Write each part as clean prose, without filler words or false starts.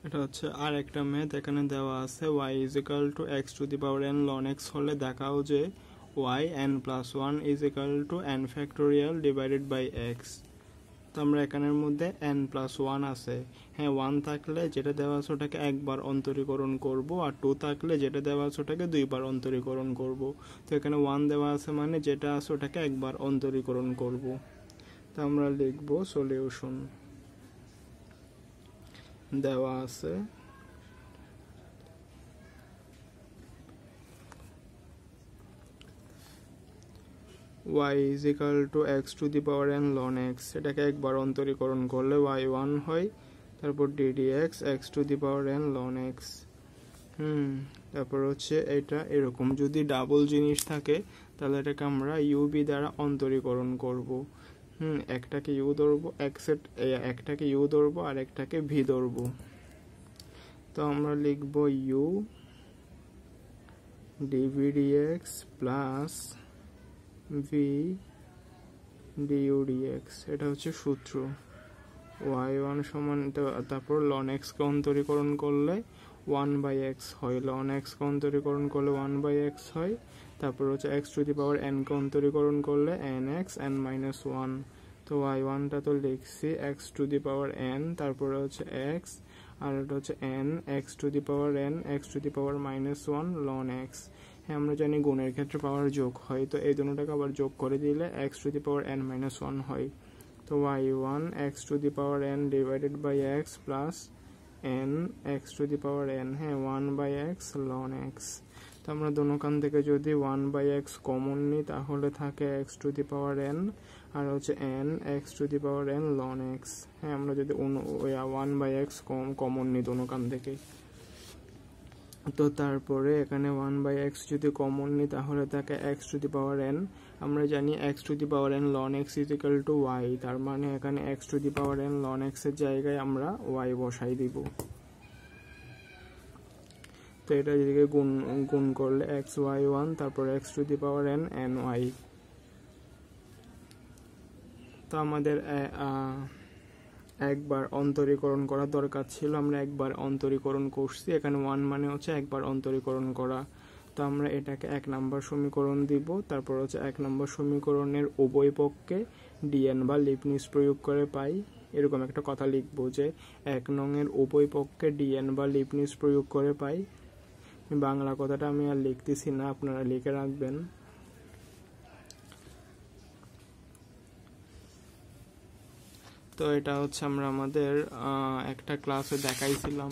এটা হচ্ছে আর একটা ম্যাথ। এখানে দেওয়া আছে y is equal to x to the power n ln x হলে দেখাও যে y n plus one is equal to n factorial divided by x। তো আমরা এখানের মধ্যে n প্লাস ওয়ান আছে, হ্যাঁ 1 থাকলে যেটা দেওয়া আছে ওটাকে একবার অন্তরীকরণ করব, আর 2 থাকলে যেটা দেওয়া আছে ওটাকে দুইবার অন্তরীকরণ করব। তো এখানে 1 দেওয়া আছে মানে যেটা আছে ওটাকে একবার অন্তরীকরণ করব। তো আমরা লিখব সলিউশন। দেওয়া আছে y is equal to x to the power n ln x, এটাকে একবার অন্তরীকরণ করলে y1 হয়, তারপর ddx x to the power n ln x। তারপর হচ্ছে এটা এরকম যদি ডাবল জিনিস থাকে তাহলে এটাকে আমরা uv দ্বারা অন্তরীকরণ করব। একটাকে u ধরবো, একটাকে u ধরবো আর একটাকে v ধরবো। তো আমরা লিখব u dv dx plus v du dx, এটা হচ্ছে সূত্র। y1 সমান, তারপর ln x কে অন্তরীকরণ করলে 1/x হয়, ln x কে অন্তরীকরণ করলে 1/x হয়, তারপর হচ্ছে x to the power n কে অন্তরীকরণ করলে nx n-1। তো y1টা তো লিখছি x to the power n, তারপরে হচ্ছে x, আর এটা হচ্ছে n x to the power n x to the power -1 ln x। হ্যাঁ আমরা জানি গুণের ক্ষেত্রে পাওয়ার যোগ হয়, তো এই দুটোটাকে আবার যোগ করে দিলে x to the power n-1 হয়। তো y1 x to the power n divided by x plus n x to the power n, হ্যাঁ 1/x ln x। তো আমরা দোনোখান থেকে যদি 1/x কমন নিই তাহলে থাকে x to the power n আর হচ্ছে n x to the power n ln x। হ্যাঁ আমরা যদি 1/x কমন নিই দোনোখান থেকে, তো তারপরে এখানে 1/x যদি কমন নিই তাহলে থাকে x to the power n। আমরা জানি x to the power n ln x is equal to y, তার মানে এখানে x to the power n ln x এর জায়গায় আমরা y বসাই দিব। তো এটা এদিকে গুণ করলে xy1 তারপর x to the power n ny। তো আমাদের একবার অন্তরীকরণ করা দরকার ছিল, আমরা একবার অন্তরীকরণ করছি। এখানে 1 মানে হচ্ছে একবার অন্তরীকরণ করা। তো আমরা এটাকে 1 নম্বর সমীকরণ দিব, তারপর হচ্ছে 1 নম্বর সমীকরণের উভয় পক্ষে dn বা লিবনিজ প্রয়োগ করে পাই, এরকম একটা কথা লিখবো যে 1 নংয়ের উভয় পক্ষে dn বা লিবনিজ প্রয়োগ করে পাই। বাংলা কথাটা আমি আর লিখতেছি না, আপনারা লিখে রাখবেন। তো এটা হচ্ছে আমরা আমাদের একটা ক্লাসে দেখাইছিলাম,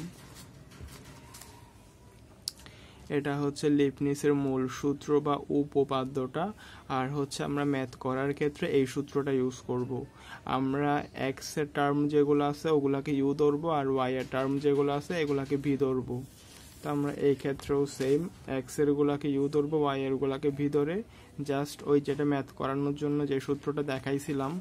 এটা হচ্ছে লিবনিজের মূল সূত্র বা উপপাদ্যটা। আর হচ্ছে আমরা ম্যাথ করার ক্ষেত্রে এই সূত্রটা ইউজ করব। আমরা এক্স এর টার্ম যেগুলো আছে ওগুলাকে ইউ ধরবো, আর ওয়াই এর টার্ম যেগুলো আছে এগুলাকে ভি ধরবো। তো আমরা এই ক্ষেত্রেও সেম, এক্স এর গুলাকে ইউ ধরবো, ওয়াই এর গুলাকে ভি ধরে জাস্ট ওই যেটা ম্যাথ করানোর জন্য যে সূত্রটা দেখাইছিলাম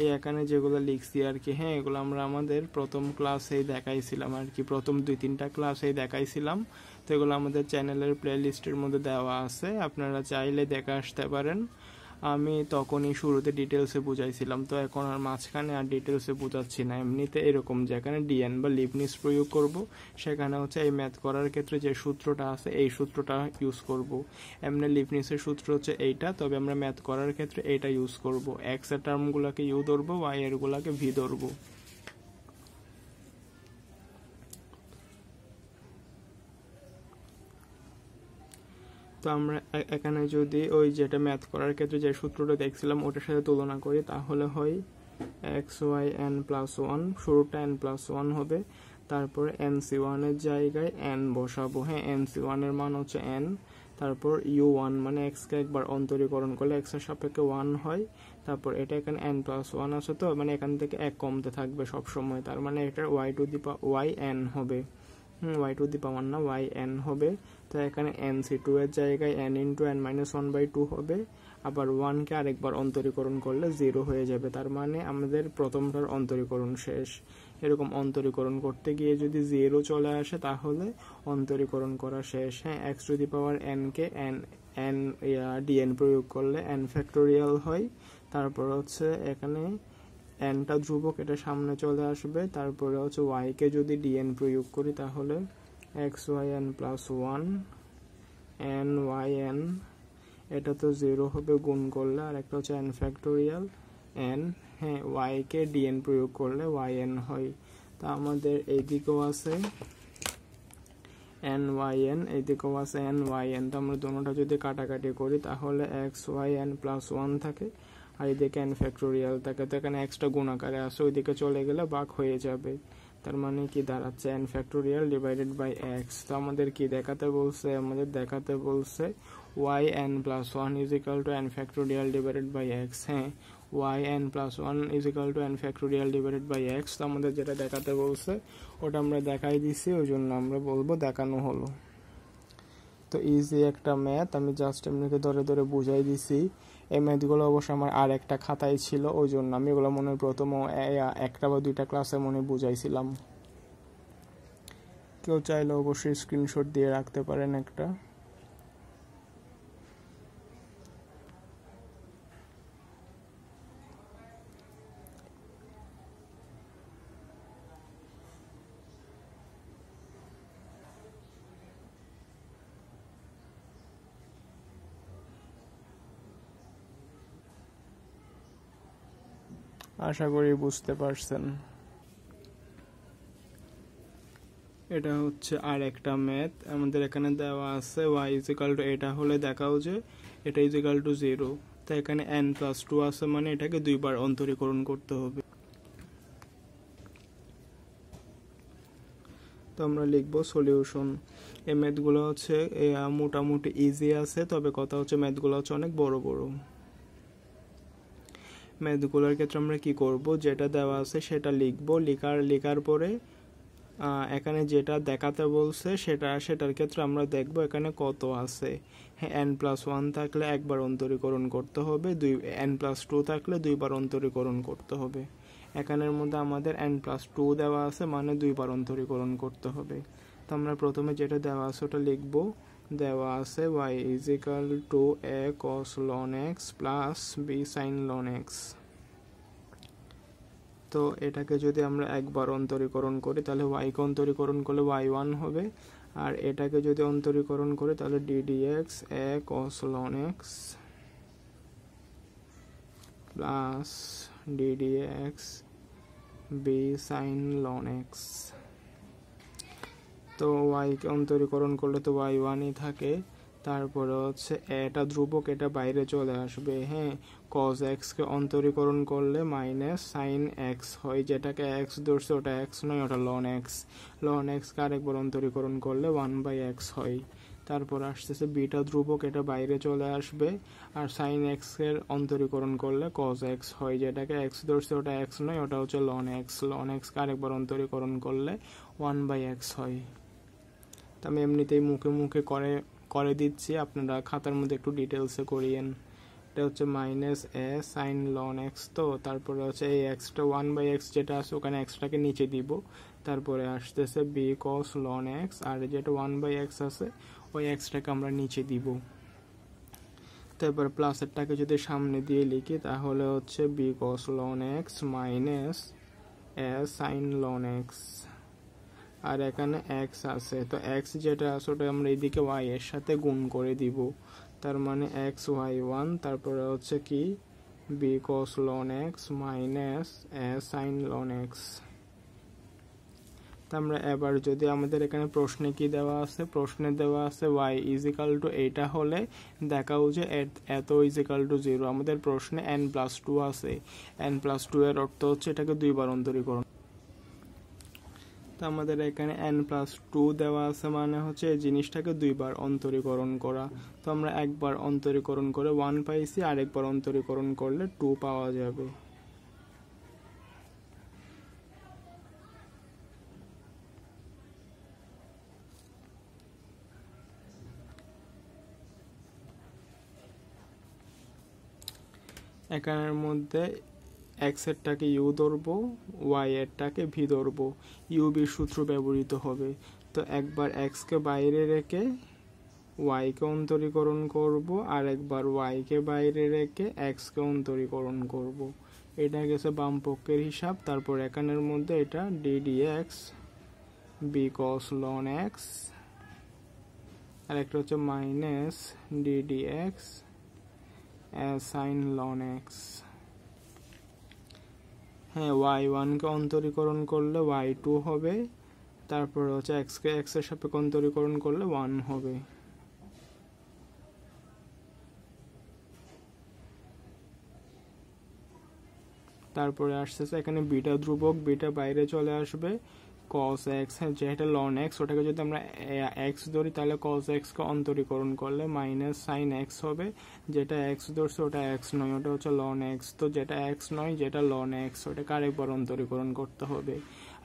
এই এখানে যেগুলো লিখছি আর কি, হ্যাঁ এগুলো আমরা আমাদের প্রথম ক্লাসেই দেখাইছিলাম আর কি, প্রথম 2-3টা ক্লাসেই দেখাইছিলাম। তো এগুলো আমাদের চ্যানেলের প্লে লিস্টের মধ্যে দেওয়া আছে, আপনারা চাইলে দেখে আসতে পারেন। আমি তখনই শুরুতে ডিটেলসে বুঝাইছিলাম, তো এখন আর মাঝখানে আর ডিটেলসে বুঝাচ্ছি না। এমনিতে এরকম যেখানে ডিএন বা লিবনিজ প্রয়োগ করব সেখানে হচ্ছে এই ম্যাথ করার ক্ষেত্রে যে সূত্রটা আছে এই সূত্রটা ইউজ করব। এমনি লিবনিজের সূত্র হচ্ছে এইটা, তবে আমরা ম্যাথ করার ক্ষেত্রে এইটা ইউজ করব। এক্স এর টার্মগুলোকে ইউ ধরবো, ওয়াই এর গুলাকে ভি ধরবো। তো আমরা এখানে যদি ওই যেটা ম্যাথ করার ক্ষেত্রে যে সূত্রটা দেখছিলাম ওটার সাথে তুলনা করি তাহলে হয় xy(n+1), শুরুটা n+1 হবে, তারপর nc1 এর জায়গায় n বসাবো, হ্যাঁ nc1 এর মান হচ্ছে n, তারপর u1 মানে x কে একবার অন্তরীকরণ করলে x এর সাপেক্ষে 1 হয়, তারপর এটা এখানে n+1 আছে, তো মানে এখান থেকে 1 কমতে থাকবে সব সময়, তার মানে এটা yn হবে, y টু দি পাওয়ার না yn হবে। তো এখানে nc2 এর জায়গায় n × n-1/2 হবে, আবার 1 কে আরেকবার অন্তরীকরণ করলে 0 হয়ে যাবে, তার মানে আমাদের প্রথমটার অন্তরীকরণ শেষ। এরকম অন্তরীকরণ করতে গিয়ে যদি 0 চলে আসে তাহলে অন্তরীকরণ করা শেষ। হ্যাঁ x to the power n K dn প্রয়োগ করলে n ফ্যাক্টোরিয়াল হয়, তারপর হচ্ছে এখানে এনটা ধ্রুবক, এটা সামনে চলে আসবে। তারপরে হচ্ছে ওয়াই কে যদি ডিএন প্রয়োগ করি তাহলে x y n plus one n y n, এটা তো 0 হবে গুণ করলে, আর একটা হচ্ছে এন ফ্যাক্টোরিয়াল এন, হ্যাঁ ওয়াই কে ডিএন প্রয়োগ করলে ওয়াই এন হয়। তা আমাদের এইদিকেও আছে এন ওয়াই এন, এইদিকেও আছে এন ওয়াই এন। তো আমরা দুটোটা যদি কাটাকাটি করি তাহলে x y n plus one থাকে, আর এদিকে এন ফ্যাক্টোরিয়াল থাকে। তো এখানে এক্সটা গুণ আকারে আসে, ওইদিকে চলে গেলে ভাগ হয়ে যাবে। তার মানে কি দাঁড়াচ্ছে n factorial divided by x. তো আমাদের কি দেখাতে বলছে, আমাদের দেখাতে বলছে y n plus one is equal to n factorial divided by x. হ্যাঁ y n plus one is equal to n factorial divided by x. তো আমাদের যেটা দেখাতে বলছে ওটা আমরা দেখাই দিছি, ওই জন্য আমরা বলবো দেখানো হলো। তো ইজি একটা ম্যাথ, আমি জাস্ট এমনিতে ধরে ধরে বুঝাই দিছি। এই ম্যাথগুলো অবশ্য আমার আর একটা খাতায় ছিল, ওই জন্য আমি এগুলো মনে প্রথম একটা বা দুইটা ক্লাসে মনে বুঝাইছিলাম। কেউ চাইলে অবশ্যই স্ক্রিনশট দিয়ে রাখতে পারেন একটা। আশা করি বুঝতে পারছেন। এটা হচ্ছে আর একটা ম্যাথ, আমাদের এখানে দেওয়া আছে y ইজিক্যাল টু, এটা হলে দেখাও যে এটা ইজিক্যাল টু 0। তো এখানে n প্লাস 2 আছে, মানে এটাকে দুইবার অন্তরীকরণ করতে হবে। তো আমরা লিখবো সলিউশন। এই ম্যাথগুলো হচ্ছে মোটামুটি ইজি আছে, তবে কথা হচ্ছে ম্যাথগুলো হচ্ছে অনেক বড় বড়। ম্যাথগুলোর ক্ষেত্রে আমরা কি করব, যেটা দেওয়া আছে সেটা লিখবো, লেখার পরে এখানে যেটা দেখাতে বলছে সেটার ক্ষেত্রে আমরা দেখব এখানে কত আছে। হ্যাঁ n প্লাস ওয়ান থাকলে একবার অন্তরীকরণ করতে হবে, n প্লাস টু থাকলে দুইবার অন্তরীকরণ করতে হবে। এখানের মধ্যে আমাদের n প্লাস টু দেওয়া আছে, মানে দুইবার অন্তরীকরণ করতে হবে। তো আমরা প্রথমে যেটা দেওয়া আছে ওটা লিখবো। দেওয়া আছে y is equal two a cos ln x plus b sin ln x। তো এটাকে যদি আমরা একবার অন্তরীকরণ করি তাহলে y কে অন্তরীকরণ করলে y1 হবে, আর এটাকে যদি অন্তরীকরণ করি তাহলে ddx a cos ln x plus ddx b sin ln x। তো y কে অন্তরীকরণ করলে তো y1ই থাকে, তারপরে হচ্ছে এটা ধ্রুবক, এটা বাইরে চলে আসবে। হ্যাঁ cos x কে অন্তরীকরণ করলে মাইনাস sin x হয়, যেটাকে x ধরছে ওটা x নয়, ওটা ln x। ln x কে আরেকবার অন্তরীকরণ করলে 1/x হয়। তারপর আসতেছে বিটা ধ্রুবক, এটা বাইরে চলে আসবে, আর sin x এর অন্তরীকরণ করলে cos x হয়, যেটাকে x ধরছে ওটা x নয়, ওটা হচ্ছে ln x। ln x কে আরেকবার অন্তরীকরণ করলে 1/x হয়। তো আমি এমনিতেই মুখে মুখে করে দিচ্ছি, আপনারা খাতার মধ্যে একটু ডিটেলসে করিয়েন। এটা হচ্ছে মাইনাস এ সাইন লন এক্স। তো তারপরে হচ্ছে এই এক্সটা 1/x যেটা আছে ওখানে এক্সটাকে নিচে দিব, তারপরে আসতেছে বি কস লন এক্স, আর যেটা 1/x আছে ওই এক্সটাকে আমরা নিচে দিব। তারপর প্লাসেরটাকে যদি সামনে দিয়ে লিখি তাহলে হচ্ছে B cos loan x minus এ সাইন লন এক্স, আর এখানে এক্স আছে, তো এক্স যেটা আছে ওটা আমরা এইদিকে ওয়াই এর সাথে গুণ করে দিব, তার মানে এক্স ওয়াই ওয়ান, তারপরে হচ্ছে কি B cos loan x minus এ সাইন লন এক্স। তা আমরা এবার যদি আমাদের এখানে প্রশ্নে কি দেওয়া আছে, প্রশ্নে দেওয়া আছে ওয়াই ইজিক্যাল টু এইটা হলে দেখাও যে এত ইজিক্যাল টু 0। আমাদের প্রশ্নে n+2 আছে, n+2 এর অর্থ হচ্ছে এটাকে দুইবার অন্তরীকরণ। আমাদের এখানে n+2 দেওয়া আছে, মানে হচ্ছে এই জিনিসটাকে দুইবার অন্তরীকরণ করা। তো আমরা একবার অন্তরীকরণ করে 1 পাইছি, আরেকবার অন্তরীকরণ করলে 2 পাওয়া যাবে। এখানের মধ্যে x এরটাকে u ধরবো, y এরটাকে v ধরবো, u v সূত্র ব্যবহৃত হবে। তো একবার x কে বাইরে রেখে y কে অন্তরীকরণ করব, আর একবার y কে বাইরে রেখে x কে অন্তরীকরণ করব। এটা গেছে বাম পক্ষের হিসাব। তারপর এখানের মধ্যে এটা D DX B cos loan x, আর একটা হচ্ছে minus D DX sine loan x. হ্যাঁ, y1কে অন্তরীকরণ করলে y2 হবে, তারপর হচ্ছে x-কে x এর সাপেক্ষে অন্তরীকরণ করলে 1 হবে। তারপরে আসতেছে এখানে বিটা ধ্রুবক, বিটা বাইরে চলে আসবে, cos x, হ্যাঁ যেটা ln x ওটাকে যদি আমরা x ধরি তাহলে cos x কে অন্তরীকরণ করলে মাইনাস sin x হবে, যেটা x ধরছে ওটা x নয়, ওটা হচ্ছে ln x। তো যেটা x নয়, যেটা ln x, ওটাকে আরেকবার অন্তরীকরণ করতে হবে।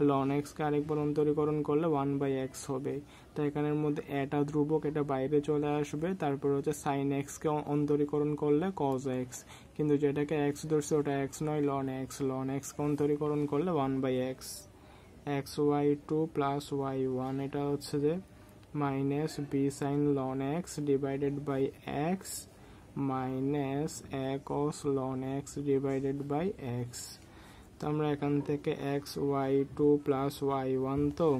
ln x কে আরেকবার অন্তরীকরণ করলে 1/x হবে। তো এখানের মধ্যে এটা ধ্রুবক, এটা বাইরে চলে আসবে। তারপর হচ্ছে sin x কে অন্তরীকরণ করলে cos x, কিন্তু যেটাকে x ধরছে ওটা x নয়, ln x কে অন্তরীকরণ করলে 1/x। xy2 প্লাস y1 এটা হচ্ছে যে minus B sign loan x divided by x minus A cos loan x divided by x. তো আমরা এখান থেকে xy2 প্লাস y1 তো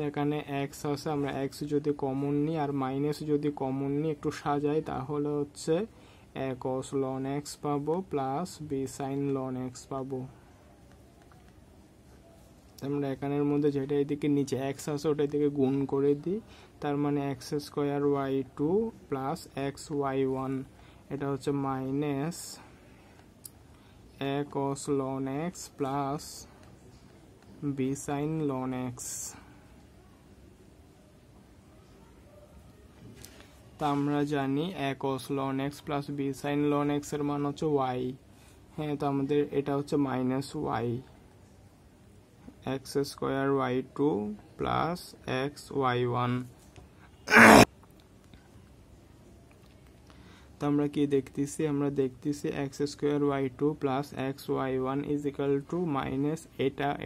এখানে x আছে, আমরা x যদি কমন নিই আর মাইনাস যদি কমন নিই একটু সাজাই তাহলে হচ্ছে এ কস লন এক্স পাবো plus B sign loan x পাবো। আমরা এখানের মধ্যে যেটা এদিকে নিচে x আছে ওটা এদিকে গুণ করে দিই, তার মানে x square y2 plus x y1 এটা হচ্ছে মাইনাস এ cos loan x plus B sign loan x. তা আমরা জানি a cos loan x plus B sign loan x এর মান হচ্ছে y। হ্যাঁ, তো আমাদের এটা হচ্ছে minus y, x square y2 plus x y1। তো আমরা কি দেখতেছি, আমরা দেখতেছি x square y2 plus x y1 is equal to minus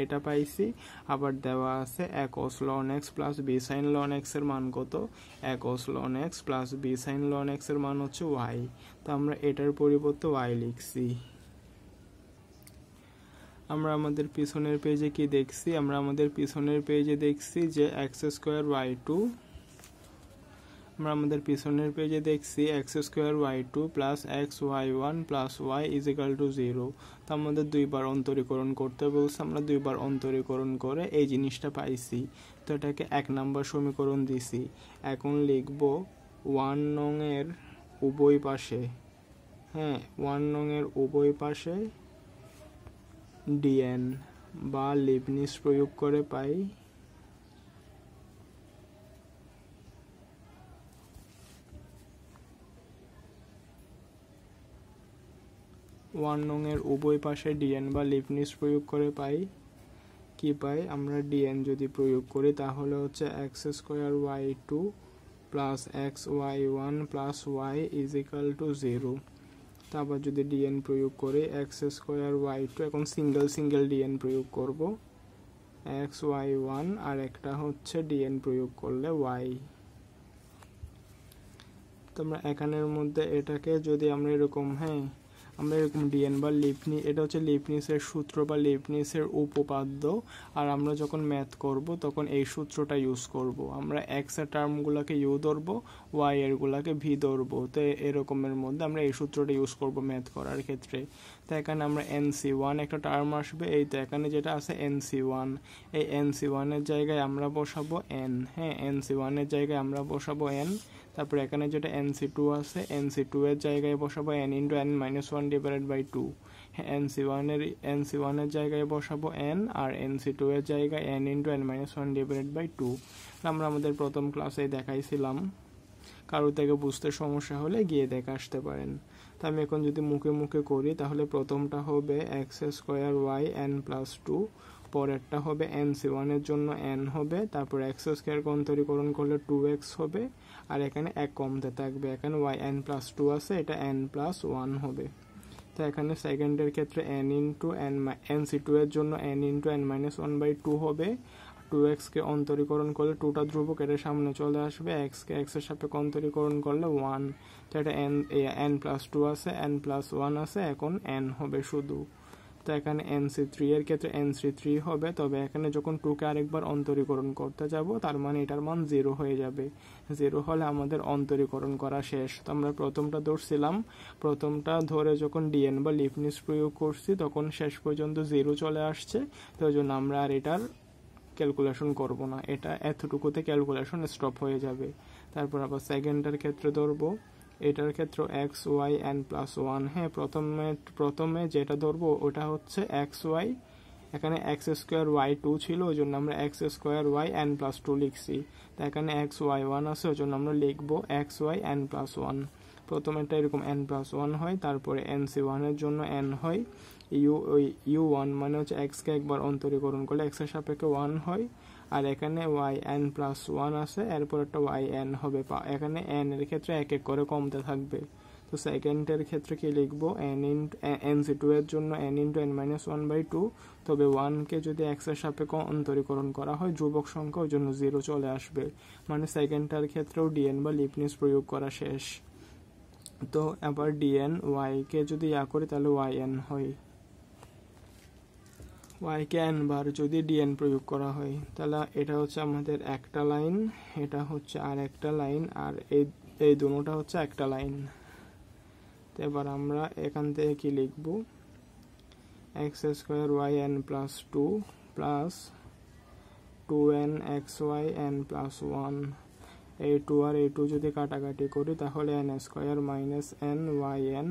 এটা পাইছি, আবার দেওয়া আছে a cos loan x plus B sign loan x এর মান কত, a cos loan x plus B sign loan x এর মান হচ্ছে y। তো আমরা এটার পরিবর্তে y লিখছি। আমরা আমাদের পিছনের পেজে কি দেখছি, আমরা আমাদের পিছনের পেজে দেখছি যে x স্কোয়ার y2, আমরা আমাদের পিছনের পেজে দেখছি x square y2 plus x y1 plus y is equal two 0। তো আমাদের দুইবার অন্তরীকরণ করতে বলছে, আমরা দুইবার অন্তরীকরণ করে এই জিনিসটা পাইছি। তো এটাকে 1 নম্বর সমীকরণ দিছি। এখন লিখব 1 নং এর উভয় পাশে, হ্যাঁ 1 নং এর উভয় পাশে dn বা লিবনিজ প্রয়োগ করে পাই 1 নং এর উভয় পাশে dn বা লিবনিজ প্রয়োগ করে পাই কি পাই, আমরা dn যদি প্রয়োগ করি তাহলে হচ্ছে x square y2 plus x y1 plus y is equal two 0। তারপর যদি dn প্রয়োগ করি x স্কয়ার y2, এখন সিঙ্গেল dn প্রয়োগ করব, এক্স y1 আর একটা হচ্ছে dn প্রয়োগ করলে y। তোমরা এখানের মধ্যে এটাকে যদি আমরা এরকম, হ্যাঁ আমরা এরকম dn বা লিবনিজ, এটা হচ্ছে লিবনিজের সূত্র বা লিবনিজের উপপাদ্য, আর আমরা যখন ম্যাথ করব তখন এই সূত্রটা ইউজ করব। আমরা x এর টার্মগুলোকে u ধরব, y এর গুলাকে v ধরব। তো এরকমের মধ্যে আমরা এই সূত্রটা ইউজ করব ম্যাথ করার ক্ষেত্রে। তো এখানে আমরা nc1 একটা টার্ম আসবে, এই তো এখানে যেটা আছে nc1, এই nc1 এর জায়গায় আমরা বসাবো n, হ্যাঁ nc1 এর জায়গায় আমরা বসাবো n। তারপর এখানে যেটা nc2 আছে, nc2 এর জায়গায় বসাবো n into n minus 1 divided by 2। হ্যাঁ nc1 এর জায়গায় বসাবো n, আর nc2 এর জায়গায় n into n minus 1 divided by 2। আমরা আমাদের প্রথম ক্লাসে দেখাইছিলাম, কারো থেকে বুঝতে সমস্যা হলে গিয়ে দেখে আসতে পারেন। তো আমি এখন যদি মুখে মুখে করি তাহলে প্রথমটা হবে x square y n plus 2, পরেরটা হবে nc1 এর জন্য n হবে, তারপর এক্স স্কোয়ার অন্তরীকরণ করলে 2x হবে, আর এখানে 1 কমতে থাকবে, এখানে y n প্লাস 2 আছে, এটা n প্লাস 1 হবে। তো এখানে সেকেন্ডের ক্ষেত্রে n ইন্টু nc2 এর জন্য n into n minus 1 by 2 হবে, 2x কে অন্তরীকরণ করলে 2টা ধ্রুবক এটা সামনে চলে আসবে, x কে x এর সাপেক্ষে অন্তরীকরণ করলে 1। তো এটা n প্লাস 2 আছে, n প্লাস 1 আছে, এখন n হবে শুধু। তো এখানে NC3 এর ক্ষেত্রে NC3 হবে, তবে এখানে যখন 2কে আরেকবার অন্তরীকরণ করতে যাব তার মানে এটার মান 0 হয়ে যাবে। 0 হলে আমাদের অন্তরীকরণ করা শেষ। তো আমরা প্রথমটা ধরছিলাম, প্রথমটা ধরে যখন DN বা লিবনিজ প্রয়োগ করছি তখন শেষ পর্যন্ত 0 চলে আসছে, তো ওই জন্য আমরা আর এটার ক্যালকুলেশন করব না, এটা এতটুকুতে ক্যালকুলেশন স্টপ হয়ে যাবে। তারপর আবার সেকেন্ডের ক্ষেত্রে ধরবো, এটার ক্ষেত্রে x y n প্লাস 1। হ্যাঁ, প্রথমে যেটা ধরবো ওটা হচ্ছে x y, এখানে x স্কোয়ার y2 ছিল ওই জন্য আমরা x square y n plus 2 লিখছি। তো এখানে x y1 আছে ওই জন্য আমরা লিখবো x y n প্লাস 1। প্রথমেরটা এরকম n প্লাস 1 হয়, তারপরে NC1 এর জন্য n হয় u1, মানে হচ্ছে x কে একবার অন্তরীকরণ করলে x এর সাপেক্ষে 1 হয়, আর এখানে yn প্লাস 1 আছে, এরপর একটা yn হবে। এখানে n এর ক্ষেত্রে এক এক করে কমতে থাকবে। তো সেকেন্ডের ক্ষেত্রে কি লিখবো, NC2 এর জন্য n ইন্টু n মাইনাস 1/2, তবে 1কে যদি x এর সাপেক্ষে অন্তরীকরণ করা হয় ধ্রুবক সংখ্যা ওই জন্য 0 চলে আসবে, মানে সেকেন্ডটার ক্ষেত্রেও DN বা লিবনিজ প্রয়োগ করা শেষ। তো আবার DN y কে যদি করি তাহলে yn হয়, y কে n বার যদি DN প্রয়োগ করা হয় তাহলে এটা হচ্ছে আমাদের একটা লাইন, এটা হচ্ছে আর একটা লাইন, আর এই দুটোটা হচ্ছে একটা লাইন। তো এবার আমরা এখান থেকে কি লিখব, x square y n plus 2 plus 2n x y n plus 1। এই 2 আর এই 2 যদি কাটাকাটি করি তাহলে n square minus n y n,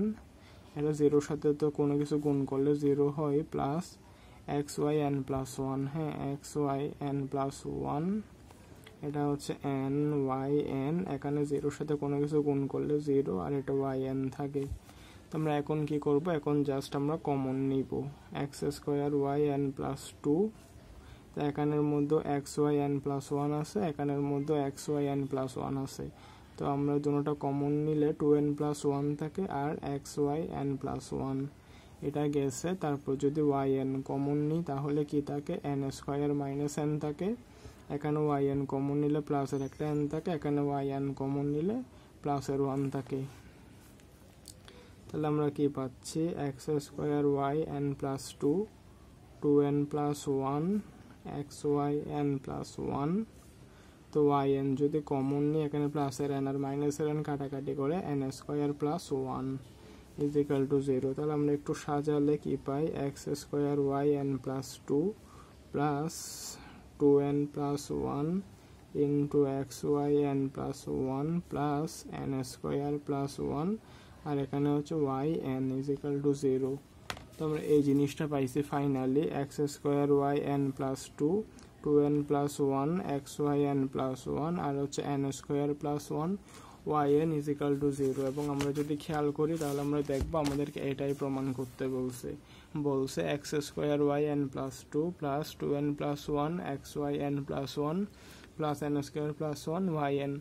এটা 0-র সাথে তো কোনো কিছু গুণ করলে 0 হয়, plus x y n plus 1। হ্যাঁ, x y n প্লাস 1, এটা হচ্ছে n y n, এখানে 0-র সাথে কোনো কিছু গুণ করলে 0, আর এটা y n থাকে। তো আমরা এখন কি করব, এখন জাস্ট আমরা কমন নিব, x square y n plus 2, তো এখানের মধ্যে x y n প্লাস 1 আছে, এখানের মধ্যে x y n প্লাস 1 আছে। তো আমরা দুটোটা কমন নিলে 2n প্লাস 1 থাকে আর x y n প্লাস 1 এটা গেছে। তারপর যদি yn কমন নিই তাহলে কি থাকে, n স্কোয়ার মাইনাস n থাকে, এখানে yn কমন নিলে প্লাসের একটা n থাকে, এখানে yn কমন নিলে প্লাসের 1 থাকে। তাহলে আমরা কি পাচ্ছি, x square y n plus 2, 2n plus 1, x y n plus 1। তো yn যদি কমন নিই, এখানে প্লাসের n আর মাইনাসের n কাটাকাটি করে n square plus 1 is equal two 0। তাহলে আমরা একটু সাজালে কি পাই, x square y n plus 2 plus 2n plus 1 into x y n plus 1 plus n square plus 1, আর এখানে হচ্ছে yn ইজ ইকাল টু 0। তো আমরা এই জিনিসটা পাইছি finally, x square y n plus 2, 2n plus 1, x y n plus 1, আর হচ্ছে n square plus 1, yn is equal two 0। এবং আমরা যদি খেয়াল করি তাহলে আমরা দেখবো আমাদেরকে এটাই প্রমাণ করতে বলছে x square y n plus 2 plus 2n plus 1 x y n plus 1 plus n square plus 1 yn।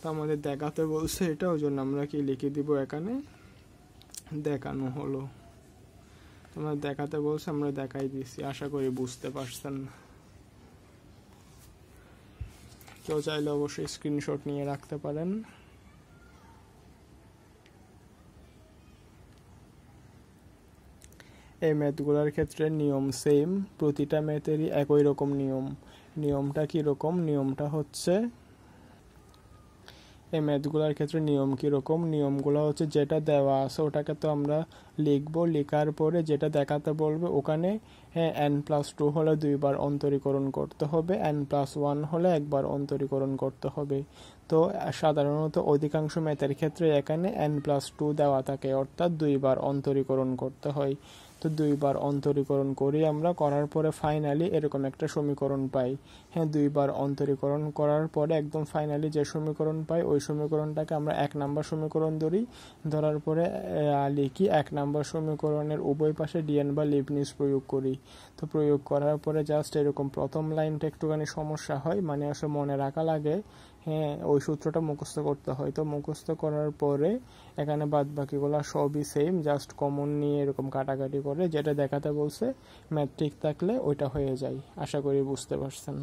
তো আমাদের দেখাতে বলছে এটা, ওই জন্য আমরা কি লিখে দিব, এখানে দেখানো হলো। তোমরা দেখাতে বলছে, আমরা দেখাই দিছি, আশা করি বুঝতে পারছেন। কেউ চাইলে অবশ্যই স্ক্রিনশট নিয়ে রাখতে পারেন। এই ম্যাথগুলোর ক্ষেত্রে নিয়ম সেম, প্রতিটা ম্যাথেরই একই রকম নিয়মটা কীরকম, নিয়মটা হচ্ছে এই ম্যাথগুলোর ক্ষেত্রে নিয়ম কীরকম, নিয়মগুলো হচ্ছে যেটা দেওয়া আছে ওটাকে তো আমরা লিখবো, লেখার পরে যেটা দেখাতে বলবে ওখানে n প্লাস 2 হলে 2 বার অন্তরীকরণ করতে হবে, n প্লাস 1 হলে একবার অন্তরীকরণ করতে হবে। তো সাধারণত অধিকাংশ ম্যাথের ক্ষেত্রে এখানে n প্লাস 2 দেওয়া থাকে, অর্থাৎ 2 বার অন্তরীকরণ করতে হয়। তো 2 বার অন্তরীকরণ করি আমরা, করার পরে ফাইনালি এরকম একটা সমীকরণ পাই। হ্যাঁ, 2 বার অন্তরীকরণ করার পরে একদম ফাইনালি যে সমীকরণ পাই ওই সমীকরণটাকে আমরা 1 নাম্বার সমীকরণ ধরি, ধরার পরে লিখি 1 নাম্বার সমীকরণের উভয় পাশে DN বা লিবনিজ প্রয়োগ করি। তো প্রয়োগ করার পরে জাস্ট এরকম প্রথম লাইনটা একটুখানি সমস্যা হয়, মানে আসলে মনে রাখা লাগে, হ্যাঁ ওই সূত্রটা মুখস্থ করতে হয়। তো মুখস্থ করার পরে এখানে বাদ বাকিগুলো সবই সেম, জাস্ট কমন নিয়ে এরকম কাটাকাটি করে যেটা দেখাতে বলছে ম্যাথ ঠিক থাকলে ওইটা হয়ে যায়। আশা করি বুঝতে পারছেন।